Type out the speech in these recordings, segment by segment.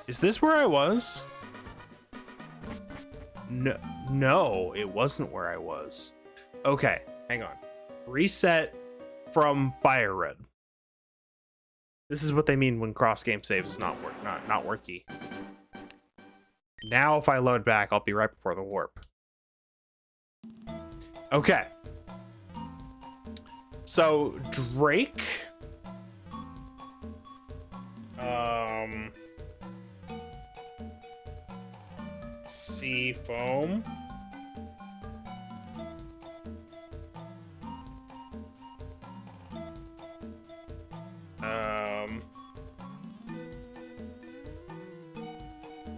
Is this where I was? No, it wasn't where I was. Okay, hang on. Reset from FireRed. This is what they mean when cross game save is not worky. Now if I load back, I'll be right before the warp. Okay. So Drake. Sea foam.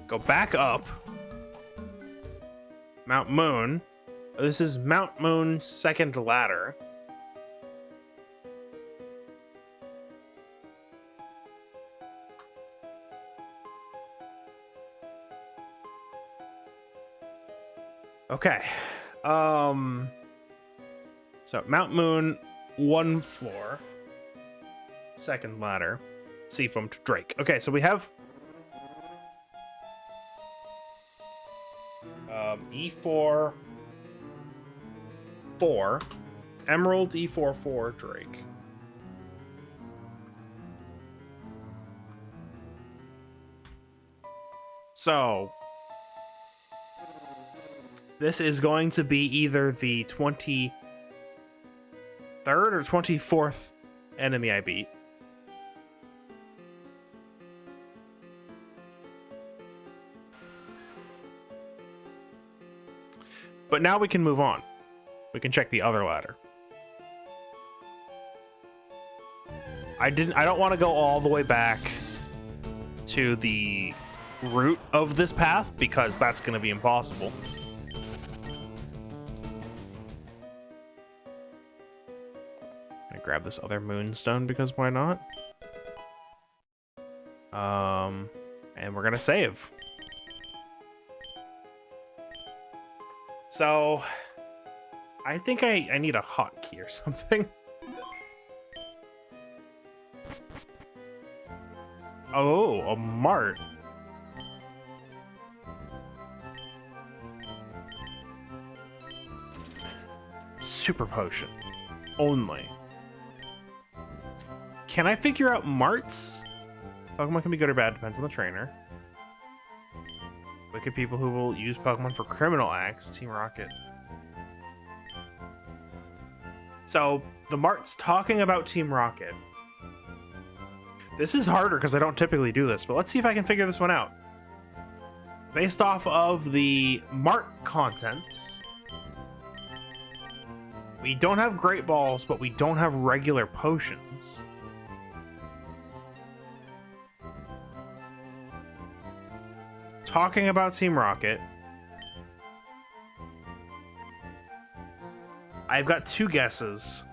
Go back up. Mount Moon. This is Mount Moon's second ladder. Okay. So Mount Moon, 1 floor. Second ladder. Seafoam to Drake. Okay, so we have E4 4. Emerald E4 4 Drake. So this is going to be either the 23rd or 24th enemy I beat. But now we can move on. We can check the other ladder. I don't want to go all the way back to the root of this path because that's going to be impossible. I grab this other moonstone because why not? And we're gonna save. So I think I need a hotkey or something. Oh, a Mart. Super potion only. Can I figure out Marts? Pokemon can be good or bad, depends on the trainer. Wicked people who will use Pokemon for criminal acts. Team Rocket. So, the Mart's talking about Team Rocket. This is harder because I don't typically do this, but let's see if I can figure this one out. Based off of the Mart contents, we don't have Great Balls, but we don't have regular potions. Talking about Team Rocket, I've got 2 guesses.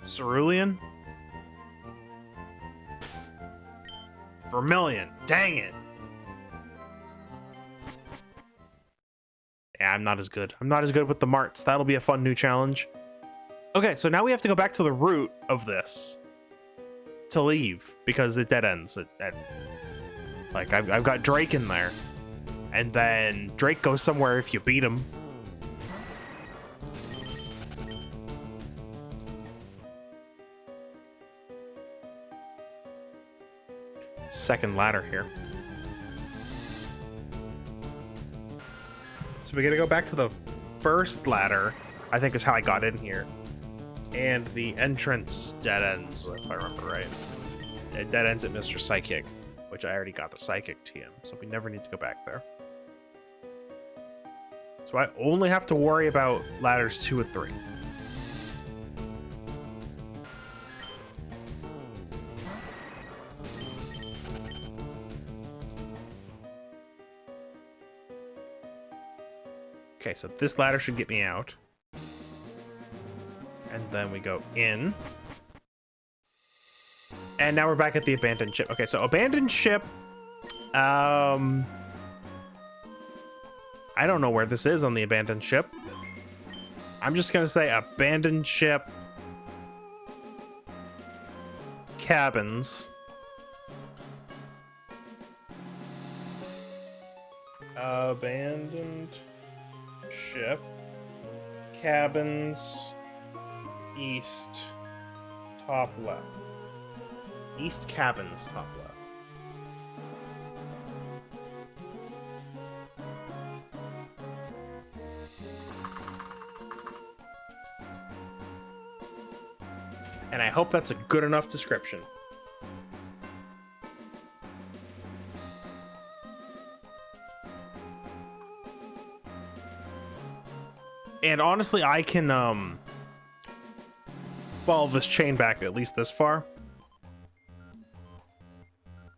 Cerulean? Vermilion. Dang it. Yeah, I'm not as good. I'm not as good with the Marts. That'll be a fun new challenge. Okay, so now we have to go back to the root of this to leave because it dead ends at like I've got Drake in there, and then Drake goes somewhere if you beat him. Second ladder here. So we gotta go back to the first ladder, I think is how I got in here. And the entrance dead ends, if I remember right. It dead ends at Mr. Psychic, which I already got the Psychic TM, so we never need to go back there. So I only have to worry about ladders 2 and 3. Okay, so this ladder should get me out. And then we go in. And now we're back at the abandoned ship. Okay, so abandoned ship. I don't know where this is on the abandoned ship. I'm just gonna say abandoned ship. cabins. Abandoned ship. Cabins. East. Top left. East cabins, top left. And I hope that's a good enough description. And honestly, I can follow this chain back at least this far.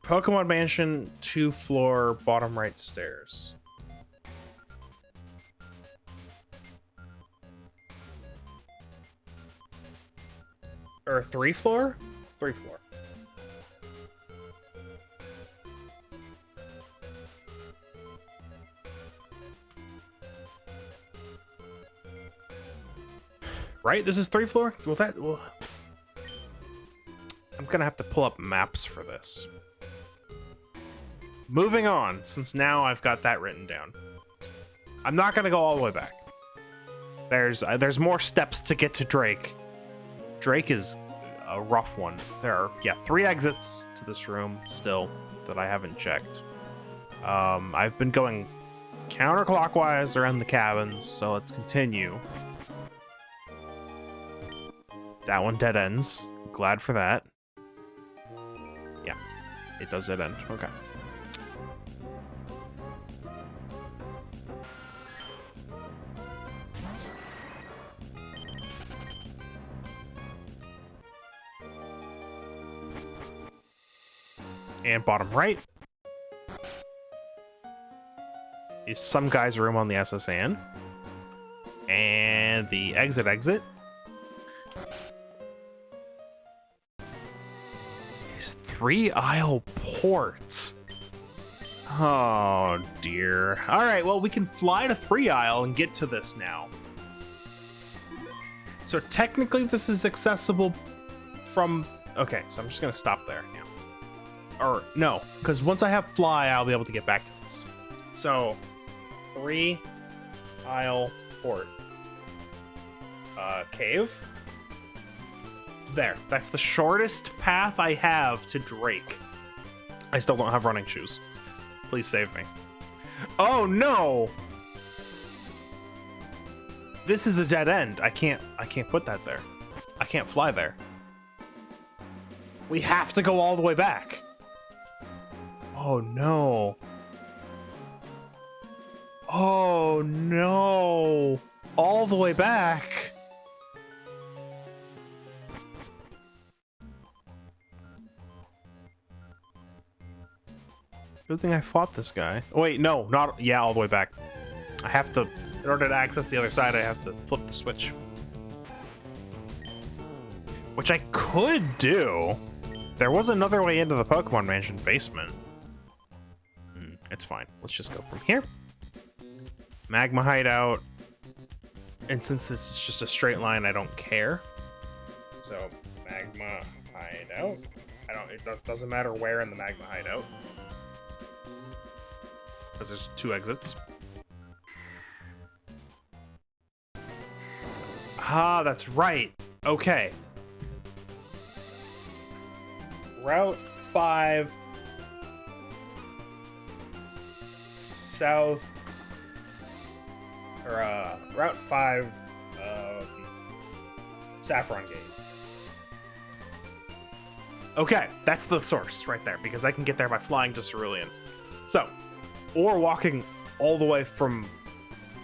Pokemon Mansion, 2-floor, bottom right stairs. Or 3-floor? 3-floor. Right? This is 3-floor? Well, I'm gonna have to pull up maps for this. Moving on, since now I've got that written down. I'm not gonna go all the way back. There's more steps to get to Drake. Drake is a rough one. There are, 3 exits to this room still that I haven't checked. I've been going counterclockwise around the cabins, so let's continue. That one dead ends. Glad for that. Yeah, it does dead end. Okay. And bottom right is some guy's room on the SSN. And the exit is 3-aisle port. Oh dear. All right, well, we can fly to 3-aisle and get to this now. So technically this is accessible from, okay, so I'm just gonna stop there. Yeah. Or no, because once I have fly, I'll be able to get back to this. So 3-aisle port. Cave. There. That's the shortest path I have to Drake. I still don't have running shoes. Please save me. Oh no! This is a dead end. I can't put that there. I can't fly there. We have to go all the way back. Oh no. Oh no. All the way back. Good thing I fought this guy. Oh, wait, no, not, yeah, all the way back. I have to, in order to access the other side, I have to flip the switch. Which I could do. There was another way into the Pokemon Mansion basement. It's fine. Let's just go from here. Magma Hideout. And since this is just a straight line, I don't care. So, Magma Hideout. It doesn't matter where in the Magma Hideout. Because there's 2 exits. Ah, that's right. Okay. Route 5 south, or Route 5 Saffron Gate. Okay, that's the source right there, because I can get there by flying to Cerulean. So, or walking all the way from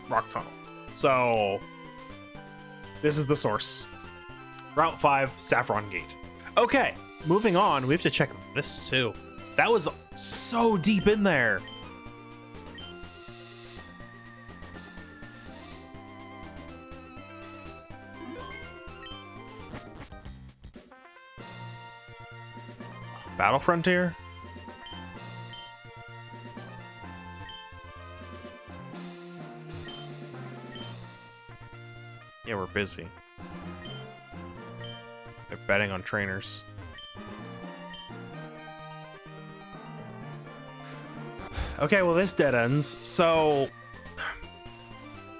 Rock Tunnel. So, this is the source. Route 5 Saffron Gate. Okay, moving on, we have to check this too. That was so deep in there. Battle Frontier? Yeah, we're busy. They're betting on trainers. Okay, well, this dead ends. So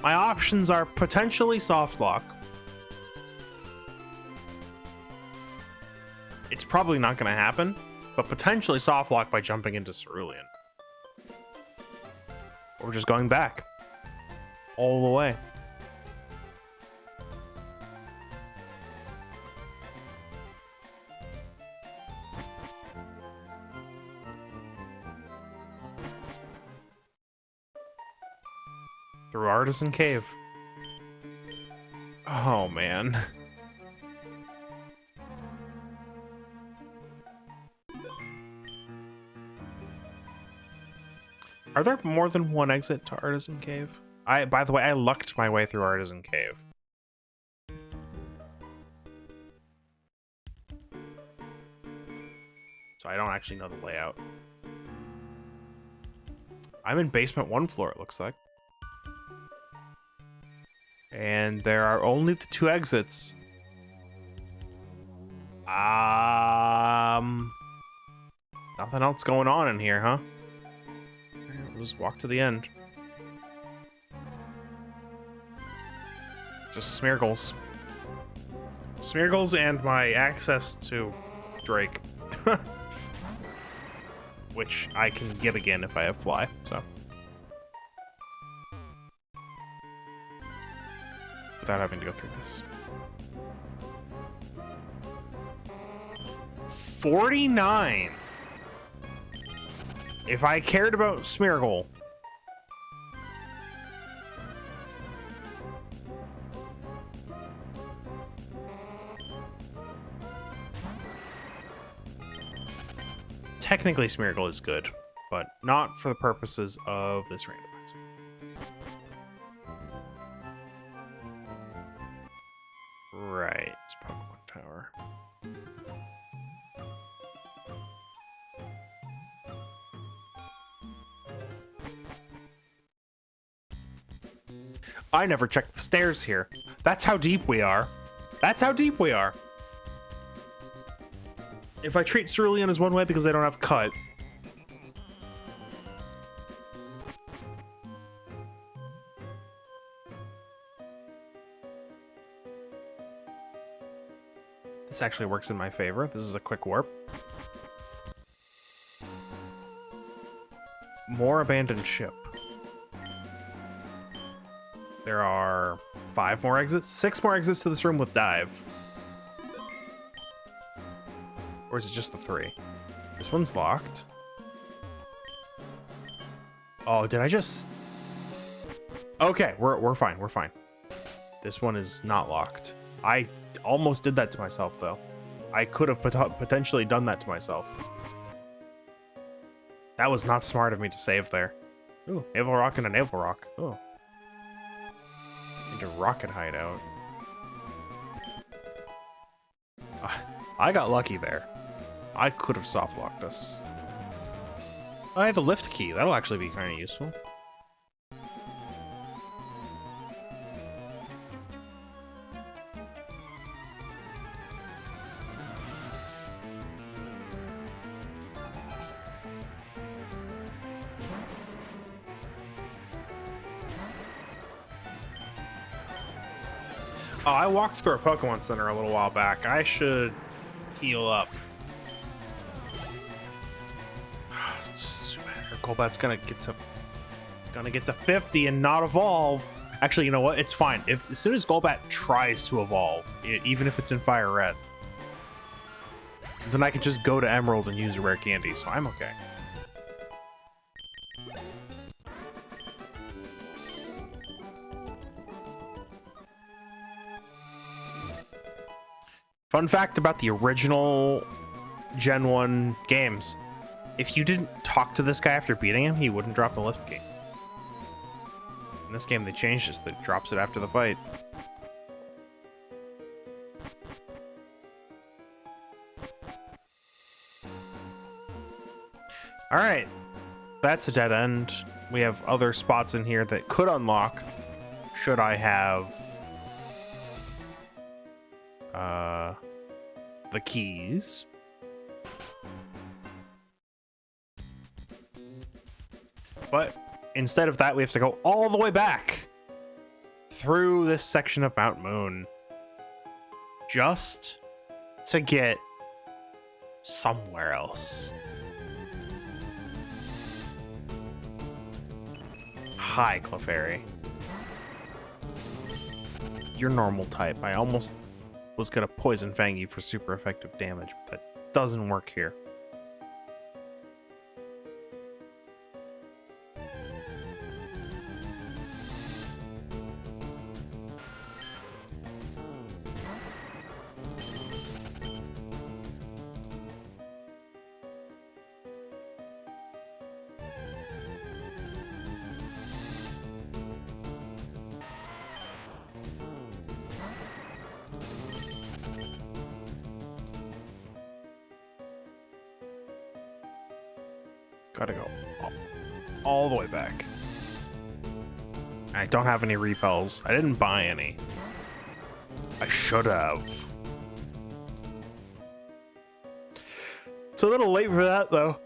my options are potentially soft lock. It's probably not going to happen, but potentially soft lock by jumping into Cerulean. Or just going back all the way. Through Artisan Cave. Oh, man. Are there more than one exit to Artisan Cave? By the way, I lucked my way through Artisan Cave. So I don't actually know the layout. I'm in basement 1 floor, it looks like. And there are only the 2 exits. Nothing else going on in here, huh? We'll just walk to the end. Just Smeargles. Smeargles and my access to Drake. Which I can get again if I have Fly, so. Without having to go through this. 49. If I cared about Smeargle. Technically, Smeargle is good, but not for the purposes of this randomizer. Right, it's Pokemon Tower. I never checked the stairs here. That's how deep we are. That's how deep we are. If I treat Cerulean as one way because they don't have cut. This actually works in my favor. This is a quick warp. More abandoned ship. There are 5 more exits, 6 more exits to this room with dive. Or is it just the 3? This one's locked. Oh, did I just... Okay, we're fine, we're fine. This one is not locked. I almost did that to myself, though. I could have potentially done that to myself. That was not smart of me to save there. Ooh, Naval Rock and a Naval Rock. Oh. Into Rocket Hideout. I got lucky there. I could have soft locked us. I have the lift key. That'll actually be kind of useful. Oh, I walked through a Pokemon Center a little while back. I should heal up. Golbat's gonna get to 50 and not evolve. Actually, you know what? It's fine. As soon as Golbat tries to evolve, even if it's in FireRed, then I can just go to Emerald and use a rare candy, so I'm okay. Fun fact about the original Gen 1 games. If you didn't talk to this guy after beating him, he wouldn't drop the lift key. In this game, they changed this. That drops it after the fight. All right. That's a dead end. We have other spots in here that could unlock should I have the keys. But instead of that, we have to go all the way back through this section of Mount Moon just to get somewhere else. Hi, Clefairy. You're normal type. I almost was gonna Poison Fang you for super effective damage, but that doesn't work here. Gotta go all the way back. I don't have any repels. I didn't buy any. I should have. It's a little late for that, though.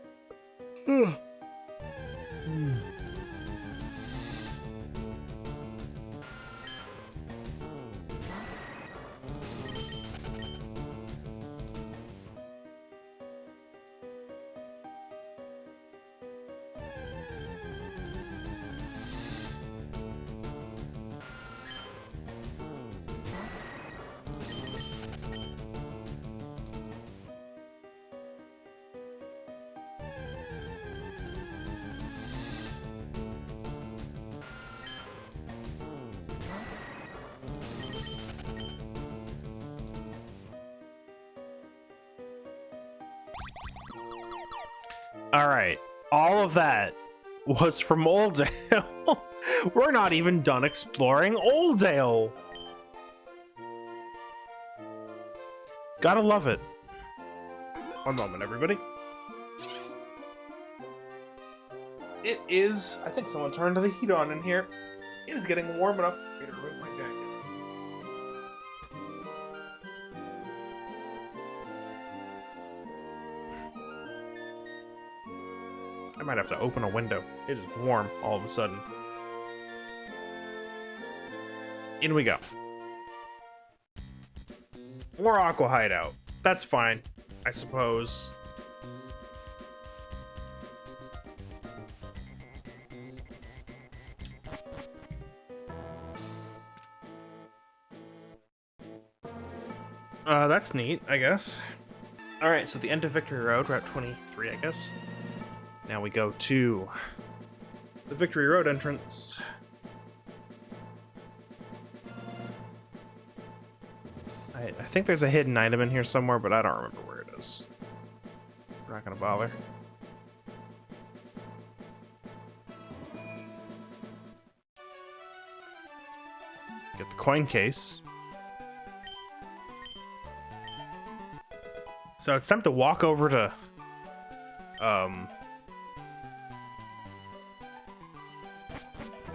All right, all of that was from Oldale. We're not even done exploring Oldale. Gotta love it. One moment, everybody. It is, I think someone turned the heat on in here. It is getting warm enough for me to remove my jacket. I might have to open a window. It is warm all of a sudden. In we go. More Aqua Hideout. That's fine, I suppose. That's neat, I guess. Alright, so the end of Victory Road, Route 23, I guess. Now we go to the Victory Road entrance. I think there's a hidden item in here somewhere, but I don't remember where it is. We're not gonna bother. Get the coin case. So it's time to walk over to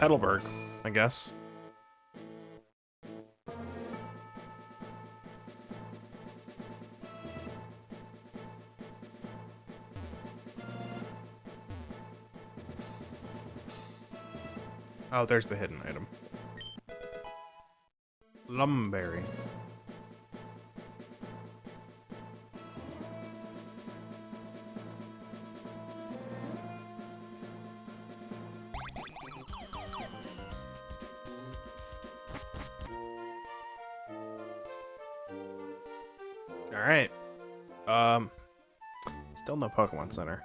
Heidelberg, I guess. Oh, there's the hidden item. Lumberry. Alright. Still no Pokemon Center.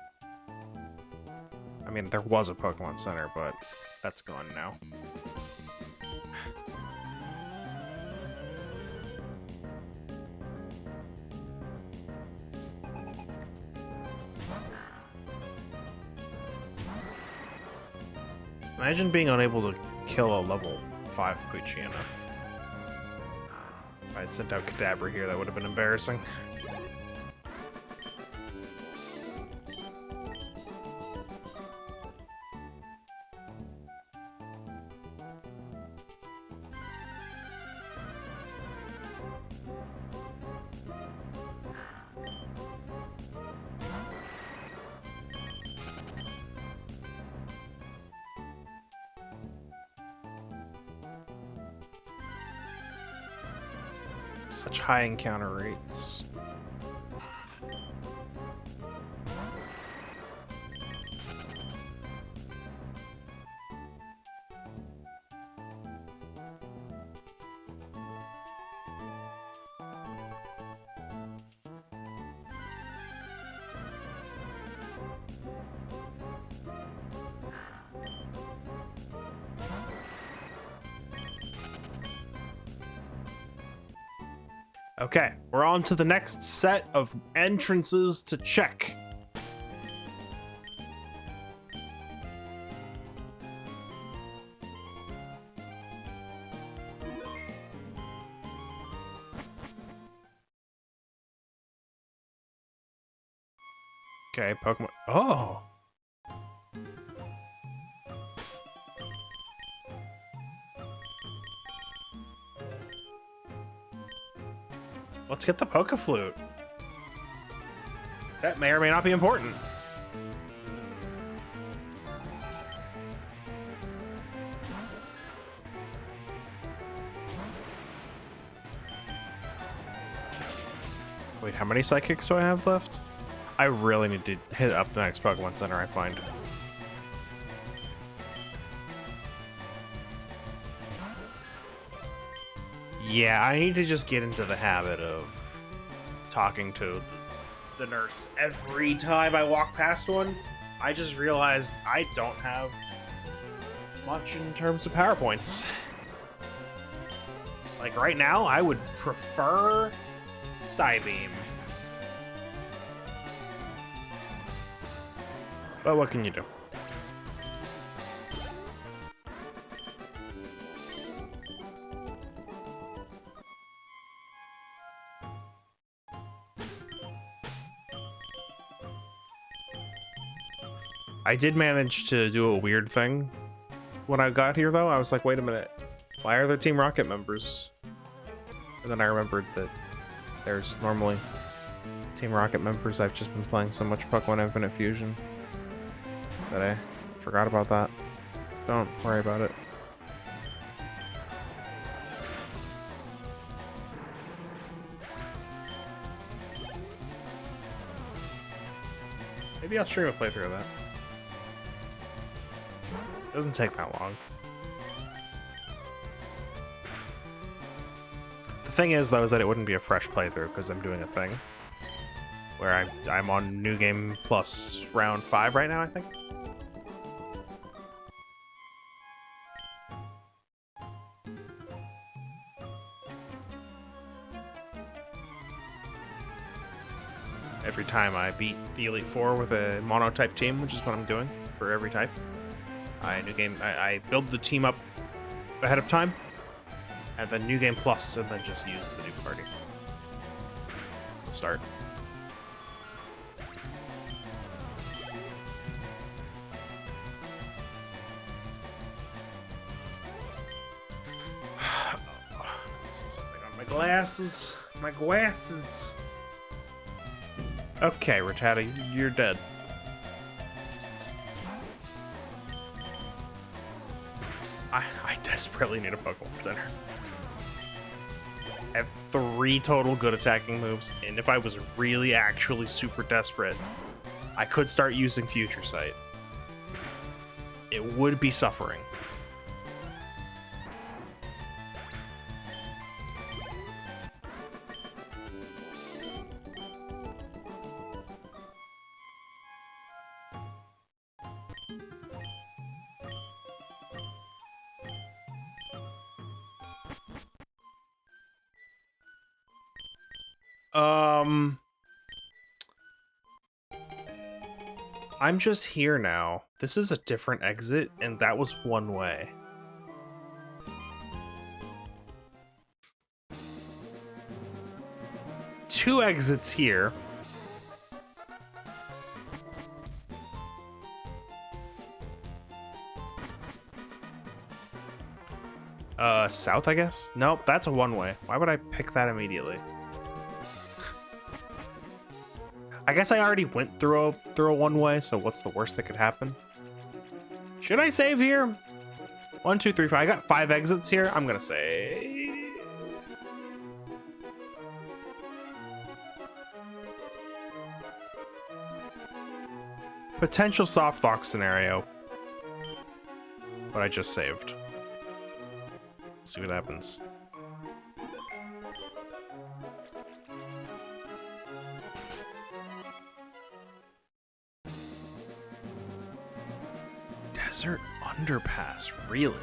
I mean, there was a Pokemon Center, but that's gone now. Imagine being unable to kill a level 5 Poochyena. If I had sent out Kadabra here, that would have been embarrassing. Such high encounter rates. Okay, we're on to the next set of entrances to check. Okay, Pokemon. Oh. Let's get the Poke Flute. That may or may not be important. Wait, how many Psychics do I have left? I really need to hit up the next Pokemon Center I find. Yeah, I need to just get into the habit of talking to the nurse every time I walk past one. I just realized I don't have much in terms of PowerPoints. Like right now, I would prefer Psybeam. But what can you do? I did manage to do a weird thing when I got here, though. I was like, wait a minute. Why are there Team Rocket members? And then I remembered that there's normally Team Rocket members. I've just been playing so much Pokemon Infinite Fusion that I forgot about that. Don't worry about it. Maybe I'll stream a playthrough of that. Doesn't take that long. The thing is, though, is that it wouldn't be a fresh playthrough because I'm doing a thing where I'm on New Game Plus round 5 right now, I think. Every time I beat the Elite Four with a mono-type team, which is what I'm doing for every type. I build the team up ahead of time, and then New Game Plus, and then just use the new party. Start. Something on my glasses. My glasses. Okay, Rattata, you're dead. I desperately need a Pokemon Center. I have 3 total good attacking moves, and if I was really actually super desperate, I could start using Future Sight. It would be suffering. I'm just here now. This is a different exit, and that was one way. Two exits here. South, I guess? Nope, that's a one-way. Why would I pick that immediately? I guess I already went through a one-way, so what's the worst that could happen? Should I save here? 1, 2, 3, 4. I got 5 exits here. I'm gonna say... Potential soft lock scenario. But I just saved. See what happens. Desert underpass, really?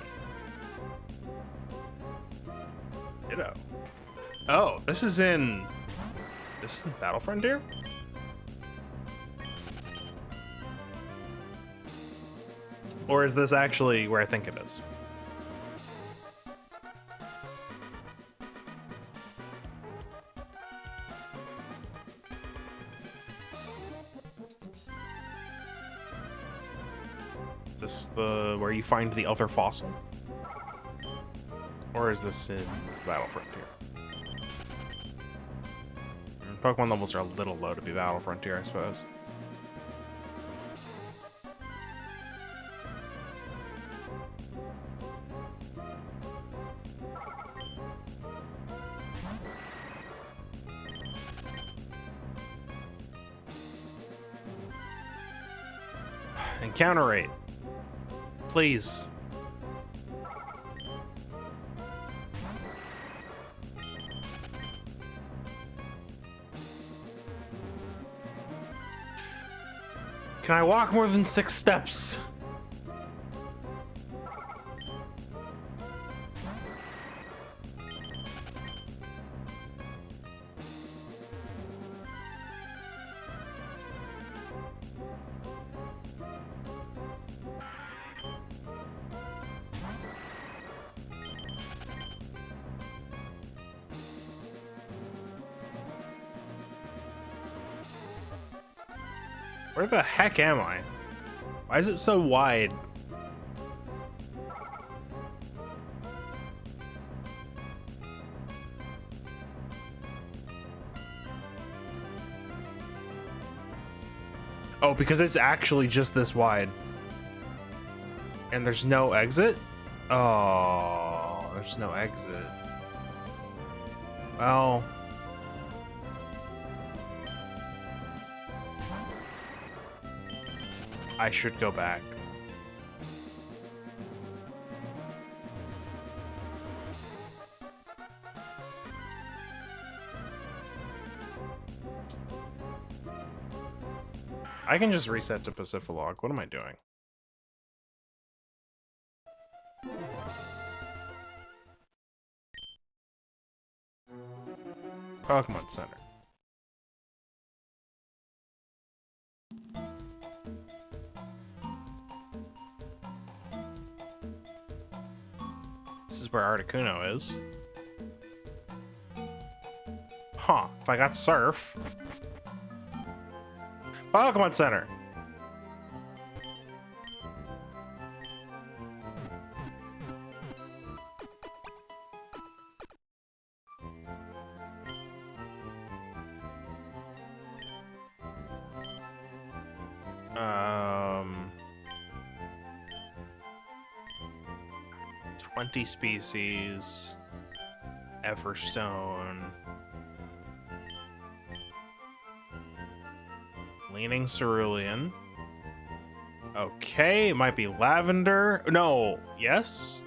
Ditto. Oh, this is in Battle Frontier? Or is this actually where I think it is? Is this the where you find the other fossil? Or is this in Battle Frontier? Pokemon levels are a little low to be Battle Frontier, I suppose. Encounter rate. Please. Can I walk more than 6 steps? Where the heck am I? Why is it so wide? Oh, because it's actually just this wide. And there's no exit? Oh, there's no exit. Well... I should go back. I can just reset to Pacifilog. What am I doing? Pokemon Center. This is where Articuno is. Huh, if I got Surf. Pokemon Center! Um... 20 species. Everstone. Leaning Cerulean. Okay, it might be Lavender. No, yes?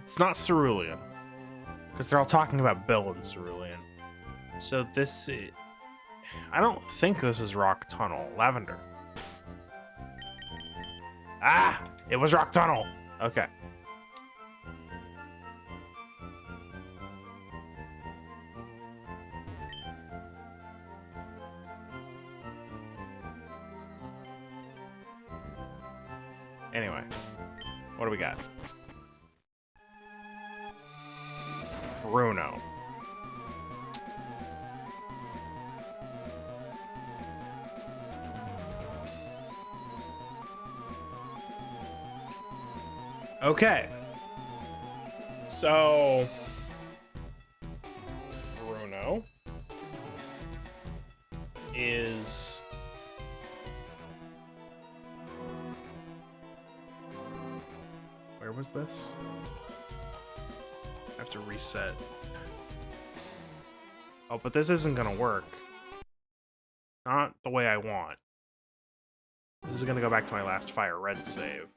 It's not Cerulean. Because they're all talking about Bill and Cerulean. So this is... I don't think this is Rock Tunnel. Lavender. Ah! It was Rock Tunnel! Okay. Anyway. What do we got? Bruno. Okay. So Bruno is where was this? I have to reset. Oh, but this isn't gonna work. Not the way I want. This is gonna go back to my last FireRed save.